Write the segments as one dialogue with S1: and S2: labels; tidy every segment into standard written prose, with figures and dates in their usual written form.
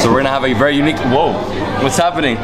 S1: So we're gonna have a very unique, whoa, what's happening?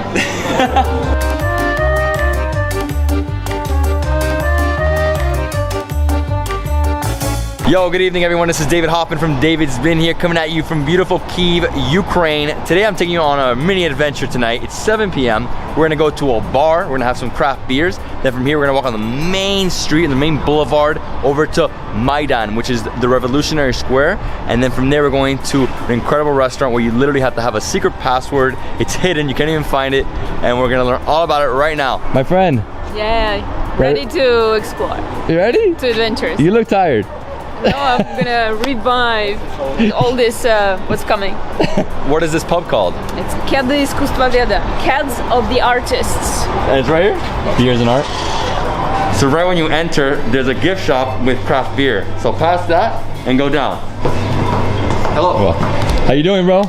S1: Yo, good evening everyone. This is David Hoffman from Davidsbeenhere coming at you from beautiful Kyiv, Ukraine. Today I'm taking you on a mini adventure tonight. It's 7 p.m. We're gonna go to a bar. We're gonna have some craft beers. Then from here we're gonna walk on the main street and the main boulevard over to Maidan, which is the Revolutionary Square. And then from there we're going to an incredible restaurant where you literally have to have a secret password. It's hidden, you can't even find it. And we're gonna learn all about it right now. My friend.
S2: Yeah, ready to explore.
S1: You ready?
S2: To adventures.
S1: You look tired.
S2: No, I'm gonna revive all this, what's coming.
S1: What is this pub called?
S2: It's Kedy Mystetstvoznavtsya, Cats of the Artists.
S1: And it's right here? Beers and art. So right when you enter, there's a gift shop with craft beer. So past that and go down. Hello. Well, how you doing, bro?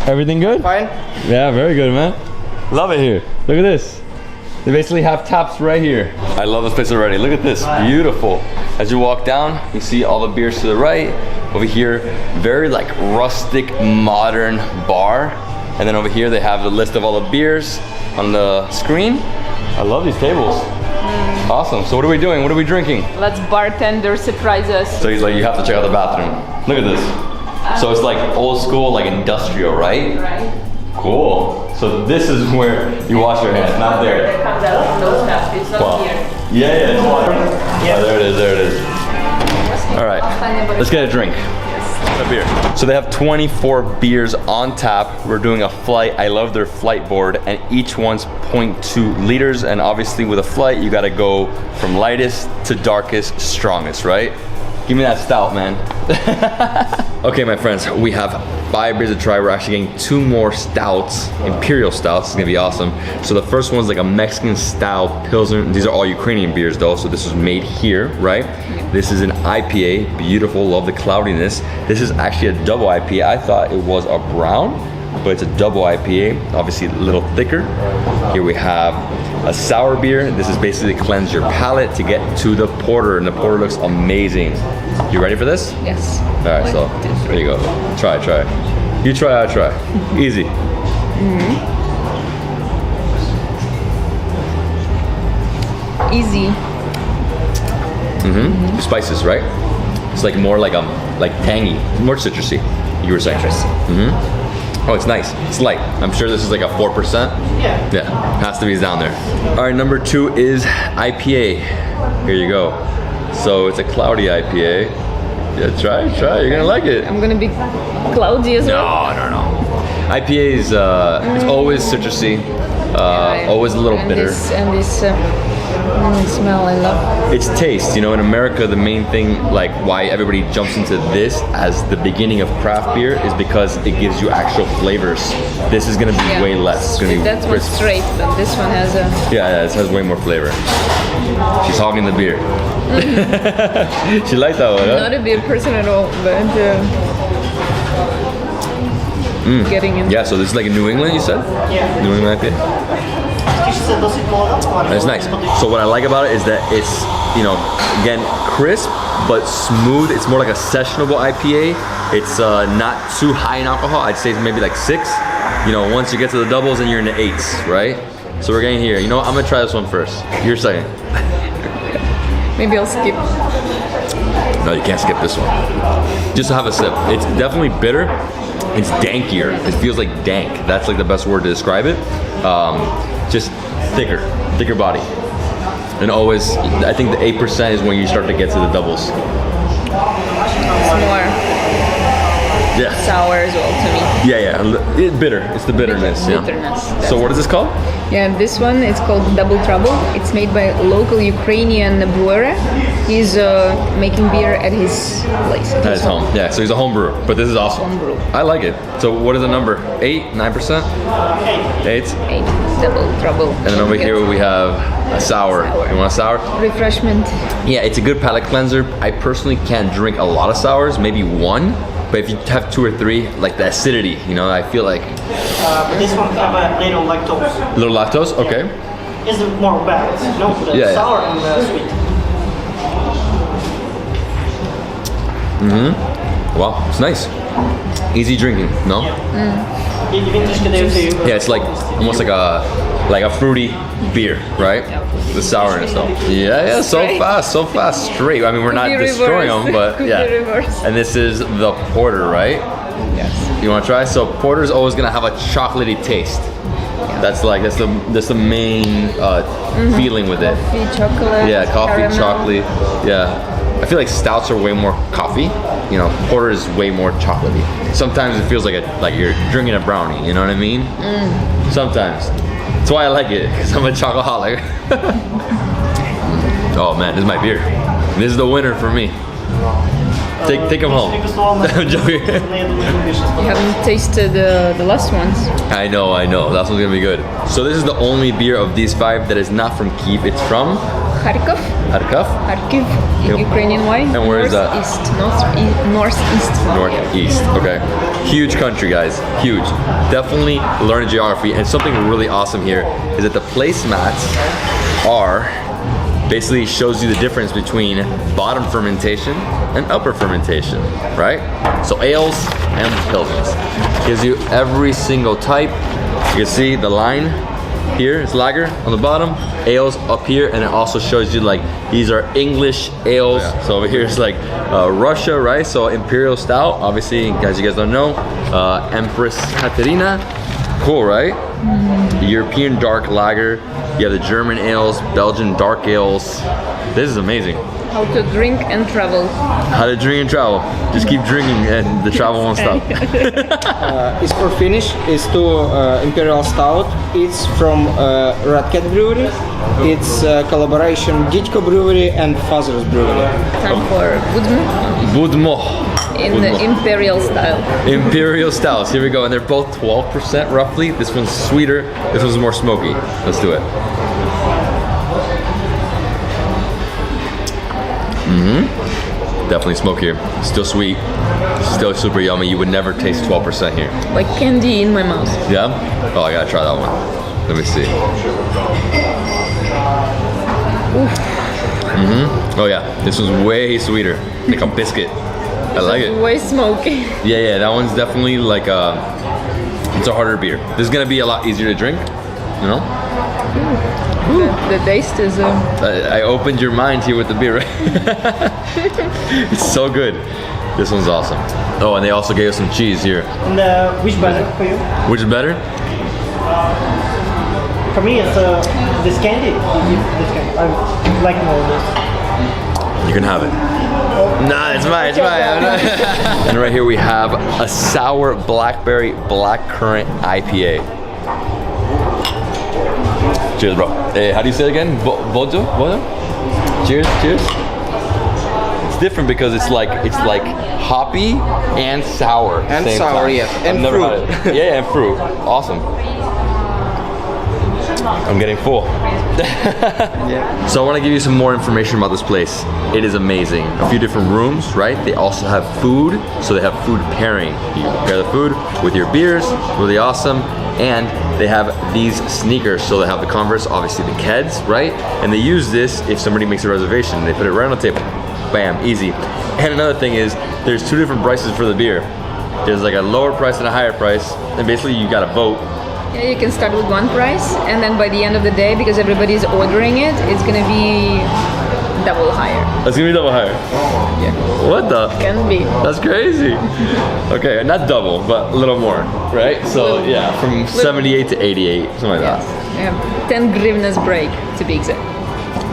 S1: Everything good?
S3: Fine.
S1: Yeah, very good, man. Love it here. Look at this. They basically have taps right here. I love this place already. Look at this, beautiful. As you walk down, you see all the beers to the right. Over here, very like rustic, modern bar. And then over here, they have the list of all the beers on the screen. I love these tables. Awesome, so what are we doing? What are we drinking?
S2: Let's bartender surprise us.
S1: So he's like, you have to check out the bathroom. Look at this. So it's like old school, like industrial, right?
S2: Right.
S1: Cool. So this is where you wash your hands, not there.
S2: It comes out from those taps, it's not
S1: Wow.
S2: here.
S1: Yeah, it's water. Oh, there it is, there it is. All right, let's get a drink. A beer. So they have 24 beers on tap. We're doing a flight. I love their flight board, and each one's 0.2 liters. And obviously with a flight, you gotta go from lightest to darkest, strongest, right? Give me that stout, man. Okay, my friends, we have 5 beers to try. We're actually getting 2 more stouts, imperial stouts. It's gonna be awesome. So the first one's like a Mexican style pilsner. These are all Ukrainian beers though, so this was made here, right? This is an IPA, beautiful, love the cloudiness. This is actually a double IPA. I thought it was a brown, but it's a double IPA, obviously a little thicker. Here we have a sour beer. This is basically to cleanse your palate to get to the porter, and the porter looks amazing. You ready for this?
S2: Yes.
S1: All right, so there you go. Try. You try, I try. Easy.
S2: Easy.
S1: Spices, right? It's like more like tangy, more citrusy. You were saying. Oh, it's nice. It's light. I'm sure this is like a 4%.
S3: Yeah.
S1: Yeah, has to be down there. All right, number 2 is IPA. Here you go. So it's a cloudy IPA. Yeah, try. You're gonna like it.
S2: I'm gonna be cloudy as well.
S1: No. IPA is it's always citrusy, always a little bitter.
S2: And this smell I love.
S1: It's taste, you know, in America the main thing, like why everybody jumps into this as the beginning of craft beer is because it gives you actual flavors. This is gonna be way less. It's gonna be
S2: That one's straight, but this one has a...
S1: Yeah, this has way more flavor. She's hogging the beer. She likes that one, huh?
S2: Not a beer person at all, but getting in.
S1: Yeah, so this is like in New England, you said?
S3: Yeah.
S1: New England IPA? It's nice. So what I like about it is that it's, you know, again, crisp, but smooth. It's more like a sessionable IPA. It's not too high in alcohol. I'd say maybe like 6. You know, once you get to the doubles, then you're in the 8s, right? So we're getting here. You know what? I'm gonna try this one first. You're second.
S2: Maybe I'll skip.
S1: No, you can't skip this one. Just to have a sip. It's definitely bitter. It's dankier. It feels like dank. That's like the best word to describe it. Just thicker body. And always, I think the 8% is when you start to get to the doubles.
S2: It's more
S1: Yeah.
S2: sour as well to me.
S1: Yeah. It's bitter. It's the bitterness.
S2: Bitterness.
S1: Yeah. So what is this called?
S2: Yeah, this one is called Double Trouble. It's made by a local Ukrainian brewer. He's making beer at his place.
S1: At his home. Yeah, so he's a home brewer, but this is awesome.
S2: Home brew.
S1: I like it. So what is the number? 8? 9%? 8?
S2: 8. Double Trouble.
S1: And then over here we have a sour. You want a sour?
S2: Refreshment.
S1: Yeah, it's a good palate cleanser. I personally can't drink a lot of sours, maybe 1. But if you have 2 or 3, like the acidity, you know, I feel like...
S3: This one have a little lactose.
S1: Little lactose? Okay.
S3: It's more balanced, you know, the sour and the sweet.
S1: Wow, it's nice. Easy drinking, no? Yeah, it's like almost like a fruity beer, right? The sour and stuff. Yeah, so fast, straight. I mean, we're not destroying them, but yeah. And this is the porter, right?
S2: Yes.
S1: You want to try? So porter's always gonna have a chocolatey taste. That's the main feeling with it.
S2: Coffee, chocolate.
S1: Yeah, coffee,
S2: caramel.
S1: chocolate. Yeah. I feel like stouts are way more coffee. You know, porter is way more chocolatey. Sometimes it feels like you're drinking a brownie. You know what I mean? Sometimes. That's why I like it, because I'm a chocoholic. Oh man, this is my beer. This is the winner for me. Take them home. I'm joking.
S2: You haven't tasted the last ones.
S1: I know. That one's gonna be good. So this is the only beer of these 5 that is not from Kyiv. It's from
S2: Kharkiv. Kharkiv, Ukrainian wine.
S1: And where is that? Northeast. Okay. Huge country, guys. Huge. Definitely learn geography. And something really awesome here is that the placemats are basically shows you the difference between bottom fermentation and upper fermentation, right? So ales and pilsners. Gives you every single type. You can see the line here is lager on the bottom, ales up here, and it also shows you like these are English ales. So over here is like Russia, right? So imperial stout, obviously, as you guys don't know, Empress Katerina. Cool, right? European dark lager. You have the German ales, Belgian dark ales. This is amazing.
S2: How to drink and travel.
S1: How to drink and travel. Just keep drinking and the travel won't stop.
S3: It's for finish. It's Imperial Stout. It's from Radket Brewery. It's collaboration Didko Brewery and Father's Brewery.
S2: Time for Budmo.
S1: Budmo.
S2: In the Imperial style.
S1: Imperial styles. Here we go. And they're both 12% roughly. This one's sweeter. This one's more smoky. Let's do it. Definitely smokier. Still sweet. Still super yummy. You would never taste 12% here.
S2: Like candy in my mouth.
S1: Yeah? Oh, I gotta try that one. Let me see. Oh yeah, this one's way sweeter. Like a biscuit. I like it.
S2: Way smoky.
S1: Yeah, that one's definitely like it's a harder beer. This is gonna be a lot easier to drink, you know?
S2: The taste is...
S1: I opened your mind here with the beer, right? It's so good. This one's awesome. Oh, and they also gave us some cheese here.
S3: And which better for you?
S1: Which is better?
S3: For me, it's this candy. This candy. I like more of this.
S1: You can have it. Nah, it's mine. And right here we have a sour blackberry blackcurrant IPA. Cheers, bro. Hey, how do you say it again? Bojo? Cheers. It's different because it's like hoppy and sour.
S3: And sour,
S1: time.
S3: yes. And
S1: I've never
S3: fruit.
S1: had it. Yeah, and fruit. Awesome. I'm getting full.
S3: Yeah.
S1: So I want to give you some more information about this place. It is amazing. A few different rooms, right? They also have food, so they have food pairing. You pair the food with your beers, really awesome. And they have these sneakers, so they have the Converse, obviously the Keds, right? And they use this if somebody makes a reservation. They put it right on the table. Bam, easy. And another thing is, there's 2 different prices for the beer. There's like a lower price and a higher price, and basically you gotta vote.
S2: Yeah, you can start with one price, and then by the end of the day, because everybody's ordering it, it's gonna be double higher.
S1: That's gonna be double higher.
S2: Yeah.
S1: What the?
S2: Can be.
S1: That's crazy. Okay, not double, but a little more, right? So yeah, from 78 to 88, something like that.
S2: Yeah, 10 grivnas break, to be exact.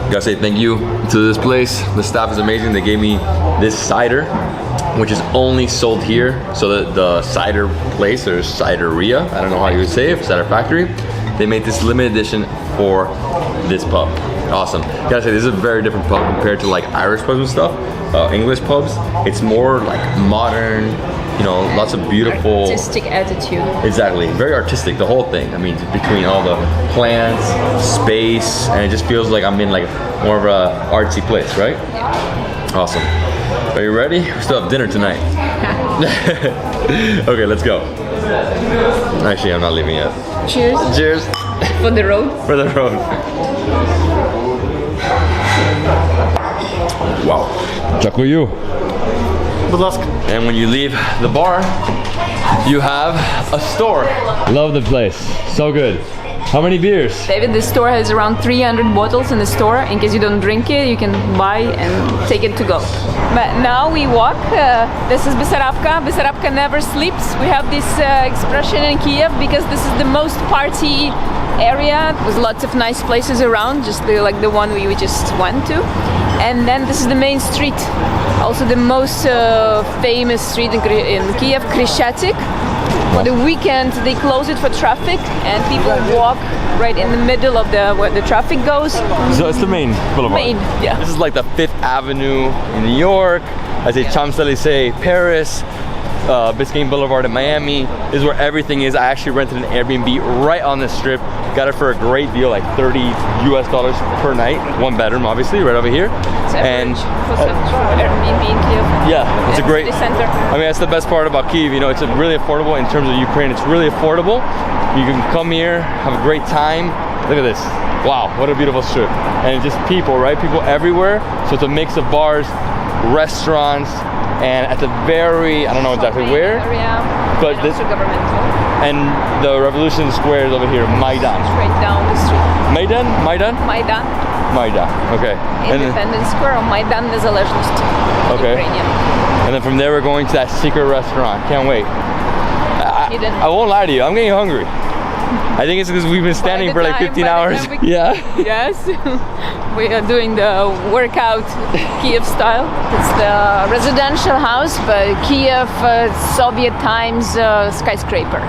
S1: Gotta say thank you to this place. The staff is amazing. They gave me this cider, which is only sold here. So the cider place, or cideria, I don't know how you would say it, cider factory, they made this limited edition for this pub. Awesome. Gotta say, this is a very different pub compared to like Irish pubs and stuff, English pubs. It's more like modern, you know, lots of beautiful...
S2: Artistic attitude.
S1: Exactly, very artistic, the whole thing. I mean, between all the plants, space, and it just feels like I'm in like more of a artsy place, right?
S2: Yeah.
S1: Awesome. Are you ready? We still have dinner tonight. Okay, let's go. Actually, I'm not leaving yet.
S2: Cheers.
S1: Cheers.
S2: For the road.
S1: For the road. Wow. Дякую.
S3: Будь ласка.
S1: And when you leave the bar, you have a store. Love the place. So good. How many beers?
S2: David, the store has around 300 bottles in the store. In case you don't drink it, you can buy and take it to go. But now we walk. This is Bessarabka. Bessarabka never sleeps. We have this expression in Kiev because this is the most party area with lots of nice places around, just like the one we just went to. And then this is the main street, also the most famous street in Kiev, Krishchatyk. For the weekend they close it for traffic and people walk right in the middle of where the traffic goes.
S1: So it's the main boulevard.
S2: Main, yeah.
S1: This is like the 5th Avenue in New York. I say Champs-Élysées, Paris. Biscayne Boulevard in Miami. This is where everything is. I actually rented an Airbnb right on this strip. Got it for a great deal, like $30 US per night. 1 bedroom, obviously, right over here. And
S2: Airbnb in Kiev.
S1: yeah, it's a great.
S2: Center.
S1: I mean, that's the best part about Kyiv. You know, it's really affordable in terms of Ukraine. It's really affordable. You can come here, have a great time. Look at this. Wow, what a beautiful strip. And just people, right? People everywhere. So it's a mix of bars, restaurants, and at the very, I don't know exactly where, but this, and the Revolution Square is over here, Maidan.
S2: Straight down the street.
S1: Maidan? Maidan, okay.
S2: Independence Square or Maidan Nezalezhnost.
S1: Okay.
S2: Ukrainian.
S1: And then from there we're going to that secret restaurant. Can't wait. I won't lie to you, I'm getting hungry. I think it's because we've been standing for like 15 hours. Yeah.
S2: Yes. We are doing the workout Kiev style. It's the residential house, but Kiev Soviet times skyscraper.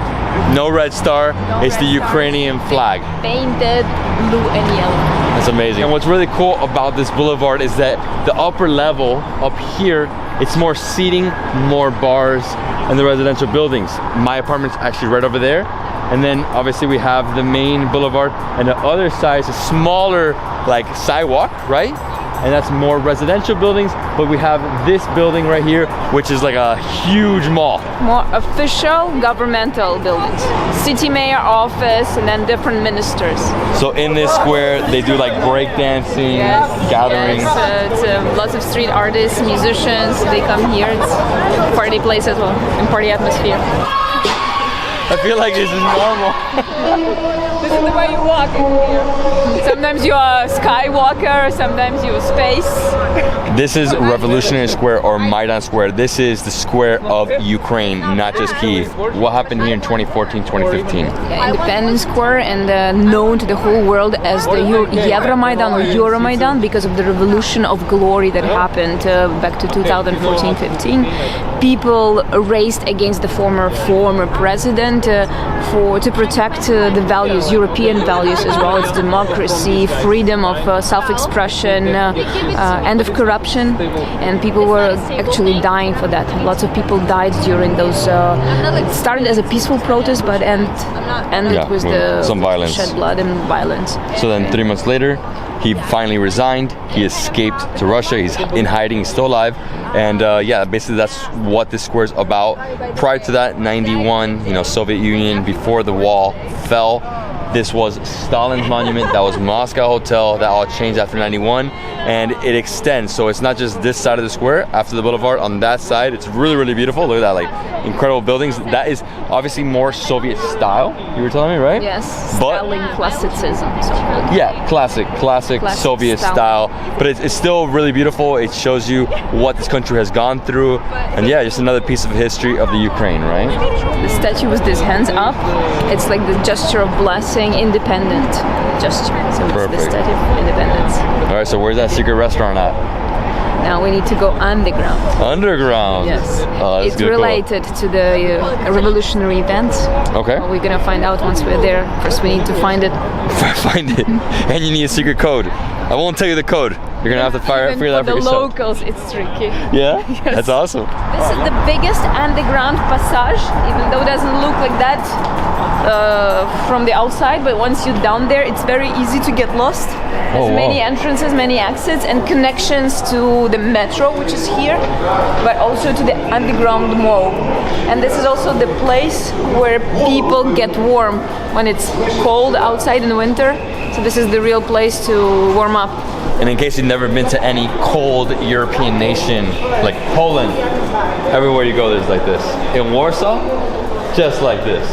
S1: No red star.
S2: No
S1: it's
S2: red
S1: the Ukrainian
S2: stars.
S1: flag.
S2: Painted blue and yellow.
S1: That's amazing. And what's really cool about this boulevard is that the upper level up here, it's more seating, more bars, and the residential buildings. My apartment's actually right over there. And then obviously we have the main boulevard, and the other side is a smaller like sidewalk, right? And that's more residential buildings, but we have this building right here, which is like a huge mall.
S2: More official governmental buildings. City mayor office and then different ministers.
S1: So in this square, they do like breakdancing, gatherings.
S2: Yes, it's lots of street artists, musicians, they come here. It's a party place as well, and party atmosphere.
S1: I feel like this is normal.
S2: This is the way you walk here. Sometimes you're a skywalker, sometimes you're space.
S1: This is Revolutionary Square or Maidan Square. This is the square of Ukraine, not just Kyiv. What happened here in 2014, 2015?
S2: Independence Square and known to the whole world as the Euromaidan or Euromaidan because of the revolution of glory that happened back to 2014-15. People raised against the former president to protect the values, European values as well as democracy, freedom of self-expression, end of corruption, and people were actually dying for that. Lots of people died during those. It started as a peaceful protest, but ended with
S1: some violence,
S2: shed blood and violence.
S1: So then 3 months later, he finally resigned. He escaped to Russia. He's in hiding. He's still alive. And yeah, basically that's what this square is about. Prior to that, 91, you know, Soviet Union, before the wall fell, this was Stalin's monument. That was Moscow Hotel. That all changed after 91. And it extends. So it's not just this side of the square after the boulevard. On that side, it's really, really beautiful. Look at that, like incredible buildings. That is obviously more Soviet style. You were telling me, right?
S2: Yes.
S1: But
S2: Stalin classicism. So
S1: yeah, classic Soviet style. But it's still really beautiful. It shows you what this country has gone through. And yeah, just another piece of history of the Ukraine, right?
S2: The statue with these hands up, it's like the gesture of blessing, independent gesture. So
S1: Perfect.
S2: It's the statue of independence.
S1: All right, so where's that secret restaurant at?
S2: Now we need to go underground.
S1: Underground?
S2: Yes.
S1: Oh, that's
S2: it's
S1: good,
S2: related to the revolutionary events.
S1: Okay.
S2: We're gonna find out once we're there. First we need to find it.
S1: Find it. And you need a secret code. I won't tell you the code. You're gonna have to figure that out for yourself.
S2: For the locals, it's tricky.
S1: Yeah?
S2: Yes.
S1: That's awesome.
S2: This is the biggest underground passage, even though it doesn't look like that from the outside, but once you're down there, it's very easy to get lost. There's many entrances, many exits, and connections to the metro, which is here, but also to the underground mall. And this is also the place where people get warm when it's cold outside in the winter. So this is the real place to warm up.
S1: And in case you've never been to any cold European nation, like Poland, everywhere you go there's like this. In Warsaw, just like this.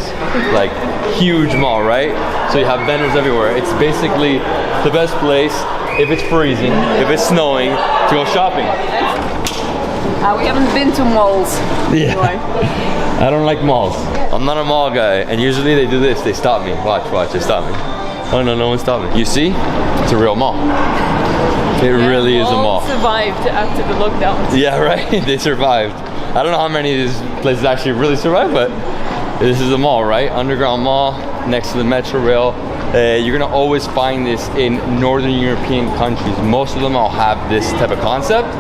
S1: Like huge mall, right? So you have vendors everywhere. It's basically the best place if it's freezing, if it's snowing, to go shopping.
S2: We haven't been to malls.
S1: Yeah. I don't like malls. I'm not a mall guy, and usually they do this. They stop me. Watch, they stop me. Oh no, no one stopped me. You see? It's a real mall. It really is a mall.
S2: Survived after the lockdown.
S1: Yeah, right? They survived. I don't know how many of these places actually really survived, but this is a mall, right? Underground mall next to the metro rail. You're gonna always find this in Northern European countries. Most of them all have this type of concept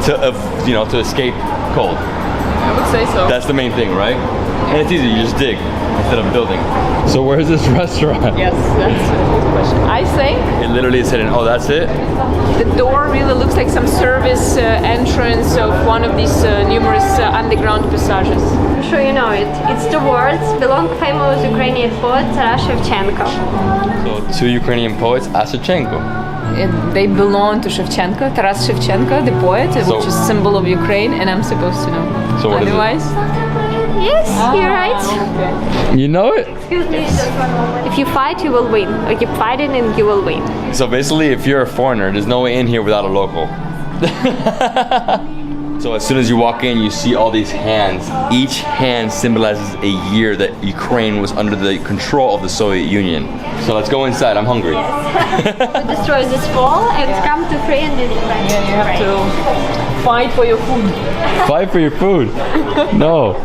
S1: to escape cold.
S2: I would say so.
S1: That's the main thing, right? And it's easy, you just dig instead of building. So where's this restaurant?
S2: Yes, that's a good question. I say
S1: It literally is hidden. Oh, that's it?
S2: the door really looks like some service entrance of one of these numerous underground passages.
S4: I'm sure you know it. It's the words belong famous Ukrainian poet Taras Shevchenko.
S1: So two Ukrainian poets, Asachenko.
S2: They belong to Shevchenko, Taras Shevchenko, the poet, which is symbol of Ukraine, and I'm supposed to know.
S1: So what is it?
S2: Otherwise,
S4: Yes, you're right.
S2: okay.
S1: You know it?
S4: Excuse me, just one moment. If you fight, you will win. Or keep fighting and you will win.
S1: So basically, if you're a foreigner, there's no way in here without a local. So as soon as you walk in, you see all these hands. Each hand symbolizes a year that Ukraine was under the control of the Soviet Union. So let's go inside. I'm hungry.
S4: Destroy this wall and come to free and independent.
S2: Yeah, you have to fight for your food.
S1: Fight for your food. No.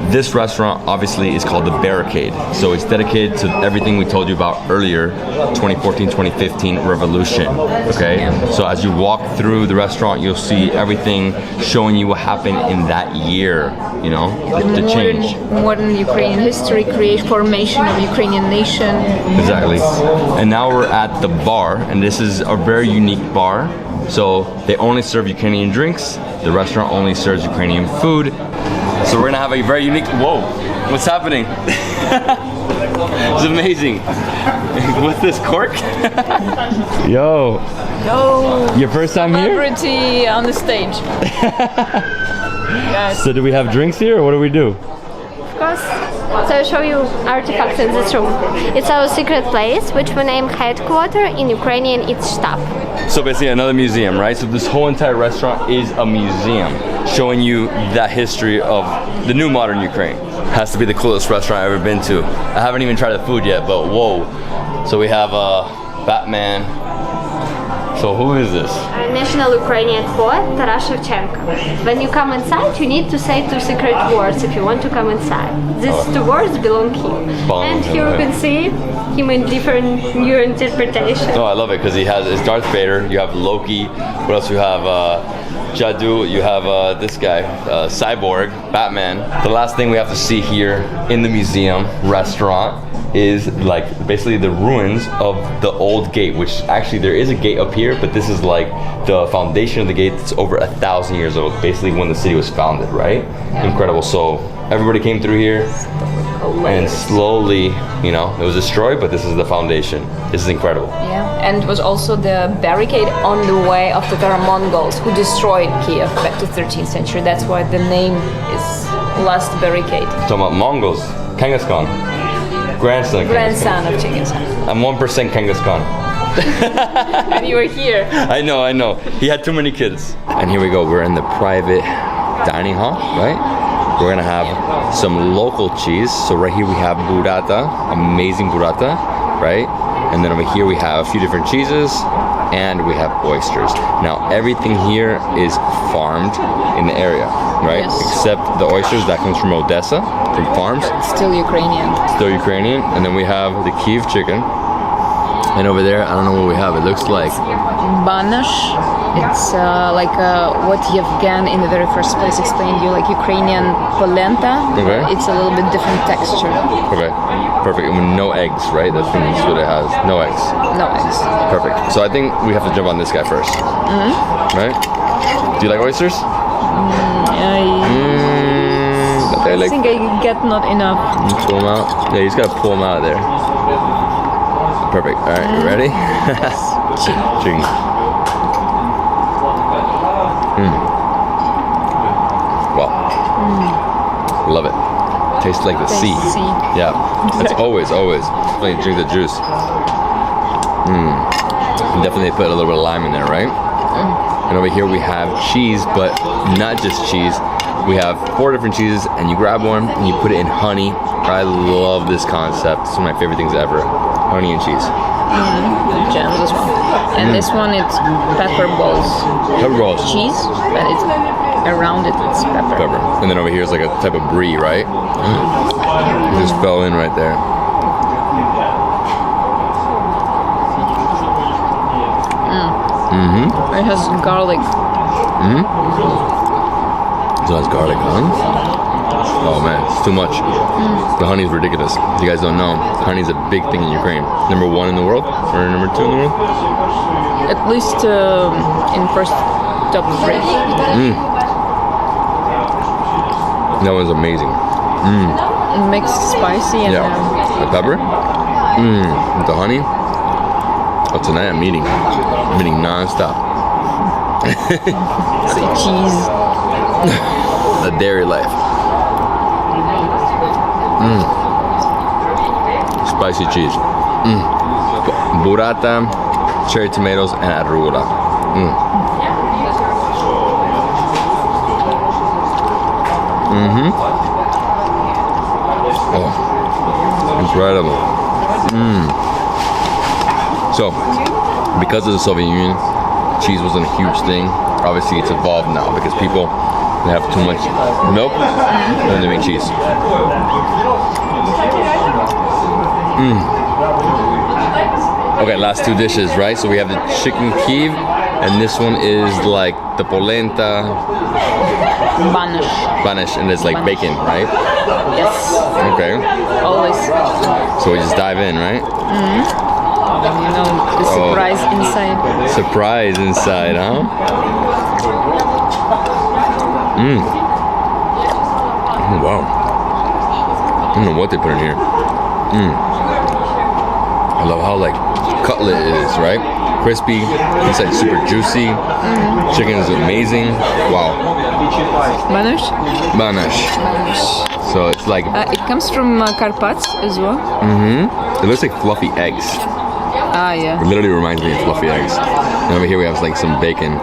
S1: This restaurant obviously is called the Barricade. So it's dedicated to everything we told you about earlier, 2014-2015 revolution. Okay? So as you walk through the restaurant, you'll see everything showing you what happened in that year, you know, the change.
S2: Modern Ukrainian history, formation of Ukrainian nation.
S1: Exactly. And now we're at the bar, and this is a very unique bar. So they only serve Ukrainian drinks. The restaurant only serves Ukrainian food. So we're gonna have a very unique, whoa, what's happening? It's amazing. What's this, cork? Yo.
S2: No.
S1: Your first time here?
S2: Celebrity on the stage. Yes.
S1: So do we have drinks here, or what do we do?
S4: Of course. So I'll show you artifacts in this room. It's our secret place, which we name headquarter. In Ukrainian, it's shtab.
S1: So basically another museum, right? So this whole entire restaurant is a museum showing you that history of the new modern Ukraine. Has to be the coolest restaurant I've ever been to. I haven't even tried the food yet, but whoa. So we have Batman. So who is this?
S4: Our national Ukrainian poet, Taras Shevchenko. When you come inside, you need to say two secret words if you want to come inside. These two words belong him. And here you can see him in different new interpretations.
S1: Oh, I love it because he has his Darth Vader. You have Loki. What else? You have Jadu. You have this guy, Cyborg, Batman. The last thing we have to see here in the museum restaurant is like basically the ruins of the old gate, which actually there is a gate up here, but this is like the foundation of the gate that's over 1,000 years old, basically when the city was founded, right? Yeah. Incredible. So everybody came through here and slowly, you know, it was destroyed, but this is the foundation. This is incredible.
S2: Yeah, and it was also the barricade on the way of the Tatar Mongols who destroyed Kiev back to 13th century. That's why the name is Last Barricade.
S1: Talking about Mongols, Genghis Khan. Grandson
S2: of Genghis Khan.
S1: I'm 1% Genghis Khan.
S2: And you were here.
S1: I know. He had too many kids. And here we go. We're in the private dining hall, right? We're gonna have some local cheese. So right here we have burrata, amazing burrata, right? And then over here we have a few different cheeses, and we have oysters. Now everything here is farmed in the area, right?
S2: Yes.
S1: Except the oysters that comes from Odessa, from farms.
S2: Still Ukrainian.
S1: Still Ukrainian. And then we have the Kyiv chicken. And over there, I don't know what we have. It looks like
S2: Banash. It's like what Yevgen in the very first place explained to you, like Ukrainian polenta.
S1: Okay.
S2: It's a little bit different texture.
S1: Okay, perfect. And no eggs, right? That's what it has. No eggs.
S2: No eggs.
S1: Perfect. So I think we have to jump on this guy first. Right? Do you like oysters?
S2: I think I get not enough.
S1: You pull them out? Yeah, you just gotta pull them out of there. Perfect. All right, you ready? Ching. Wow. Love it. tastes like the sea. Yeah, it's always. Like drink the juice. Definitely put a little bit of lime in there, right? And over here we have cheese, but not just cheese. We have 4 different cheeses, and you grab one and you put it in honey. I love this concept. It's one of my favorite things ever. Honey and cheese.
S2: Jams as well. And this one, it's pepper balls.
S1: Pepper balls.
S2: Cheese, but it's around it, it's pepper.
S1: Pepper. And then over here is like a type of brie, right? It just fell in right there.
S2: It has garlic.
S1: So that's garlic, huh? Oh man, it's too much. The honey is ridiculous. If you guys don't know, honey is a big thing in Ukraine. Number 1 in the world, or number 2 in the world?
S2: At least in first top 3.
S1: That was amazing.
S2: It makes spicy and
S1: the pepper. With the honey. Oh, tonight I'm eating non-stop.
S2: say cheese.
S1: The dairy life. Spicy cheese. Burrata, cherry tomatoes, and arugula. Oh, incredible. So, because of the Soviet Union, cheese wasn't a huge thing. Obviously, it's evolved now because people have too much milk and they make cheese. Okay, last 2 dishes, right? So we have the chicken Kyiv, and this one is like the polenta. Banish, and it's like bacon, right?
S2: Yes.
S1: Okay.
S2: Always.
S1: So we just dive in, right?
S2: You know, the surprise inside.
S1: Surprise inside, huh? Oh, wow. I don't know what they put in here. I love how like cutlet it is, right? Crispy, inside super juicy. Chicken is amazing. Wow. Banish. So it's like
S2: it comes from Carpats as well.
S1: It looks like fluffy eggs.
S2: Yeah.
S1: It literally reminds me of fluffy eggs. And over here we have like some bacon.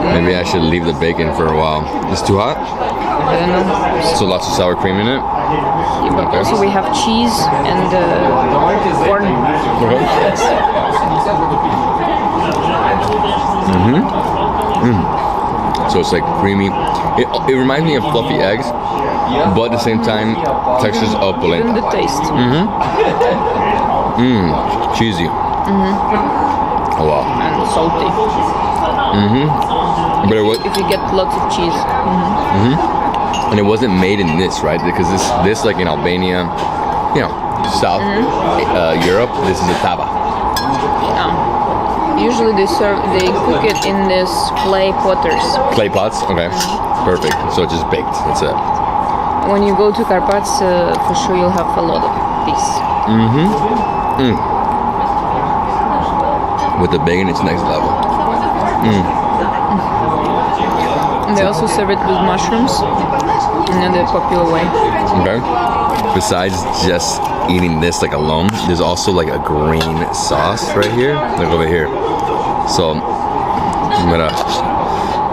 S1: Maybe I should leave the bacon for a while. It's too hot?
S2: I don't know.
S1: So lots of sour cream in it?
S2: Yeah, but also we have cheese and corn.
S1: So it's like creamy. It reminds me of fluffy eggs, but at the same time, textures of polenta.
S2: And the taste.
S1: Cheesy. Oh wow.
S2: And salty.
S1: But
S2: if you get lots of cheese.
S1: And it wasn't made in this, right? Because this like in Albania, you know, South Europe, this is a tava.
S2: Usually they cook it in this clay potters.
S1: Clay pots? Okay. Perfect. So it's just baked. That's it.
S2: When you go to Carpats, for sure you'll have a lot of these.
S1: With the bacon, it's next level.
S2: And they also serve it with mushrooms in another popular way.
S1: Okay. Besides just eating this like alone, there's also like a green sauce right here, like over here. So I'm gonna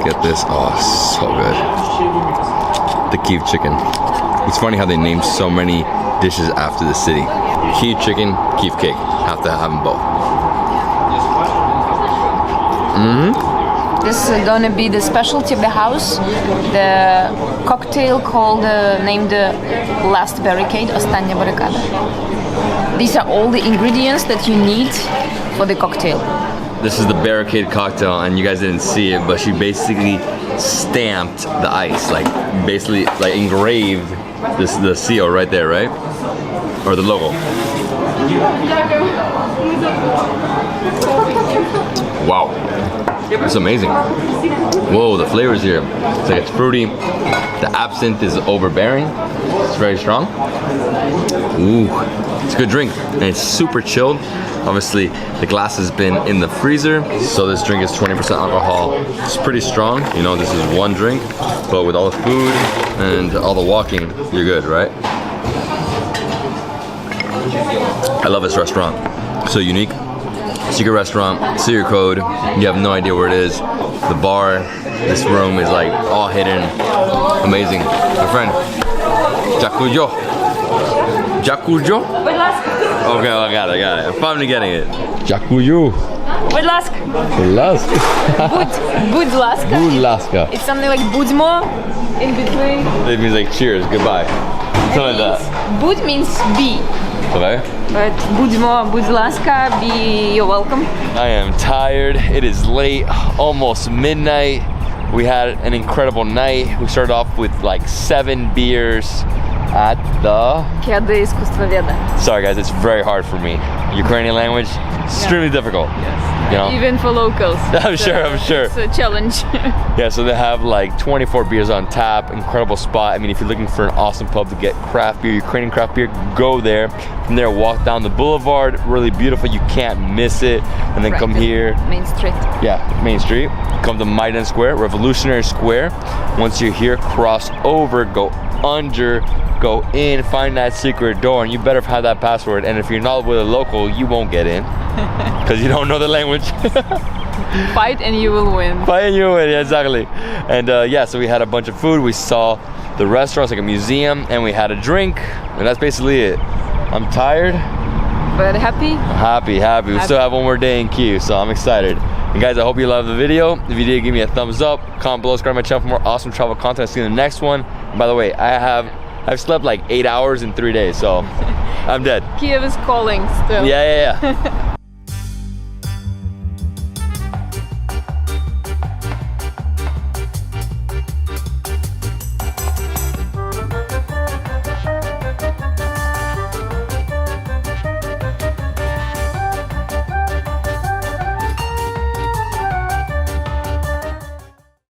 S1: get this. Oh, so good. The Kyiv chicken. It's funny how they named so many dishes after the city. Kyiv chicken, Kyiv cake. Have to have them both.
S2: This is gonna be the specialty of the house. The cocktail called named Last Barricade, Остання Барикада. These are all the ingredients that you need for the cocktail.
S1: This is the barricade cocktail, and you guys didn't see it, but she basically stamped the ice, like basically like engraved the seal right there, right? Or the logo. Wow. It's amazing. Whoa, the flavors here. It's like it's fruity. The absinthe is overbearing. It's very strong. Ooh, it's a good drink. And it's super chilled. Obviously, the glass has been in the freezer, so this drink is 20% alcohol. It's pretty strong. You know, this is one drink, but with all the food and all the walking, you're good, right? I love this restaurant. So unique. Secret restaurant, secret code. You have no idea where it is. The bar, this room is like all hidden. Amazing. My friend, Jakujo. Jakujo? Okay, I got it. I'm finally getting it. Jakujo.
S2: Будь ласка.
S1: Laska.
S2: Будь ласка.
S1: Laska.
S2: It's something like budmo in between.
S1: It means like cheers, goodbye. Something like that.
S2: Bud means be.
S1: Okay.
S2: But budmo, будь ласка, be you're welcome.
S1: I am tired. It is late, almost midnight. We had an incredible night. We started off with like 7 beers at the...
S2: Kedy Mystetstvoznavtsya.
S1: Sorry guys, it's very hard for me. Ukrainian language, extremely difficult.
S2: Yes.
S1: You know?
S2: Even for locals.
S1: I'm sure.
S2: It's a challenge.
S1: Yeah, so they have like 24 beers on tap, incredible spot. I mean, if you're looking for an awesome pub to get craft beer, Ukrainian craft beer, go there. From there, walk down the boulevard, really beautiful, you can't miss it. And then come here.
S2: Main Street.
S1: Yeah, Main Street. Come to Maidan Square, Revolutionary Square. Once you're here, cross over, go under, go in, find that secret door, and you better have that password. And if you're not with a local, you won't get in because you don't know the language.
S2: Fight and you will win.
S1: Fight and you win, yeah, exactly. And yeah, so we had a bunch of food. We saw the restaurants, like a museum, and we had a drink, and that's basically it. I'm tired.
S2: But happy?
S1: Happy. We still have one more day in Kyiv, so I'm excited. And guys, I hope you loved the video. If you did, give me a thumbs up, comment below, subscribe to my channel for more awesome travel content. I'll see you in the next one. And by the way, I've slept like 8 hours in 3 days, so I'm dead.
S2: Kiev is calling still.
S1: Yeah.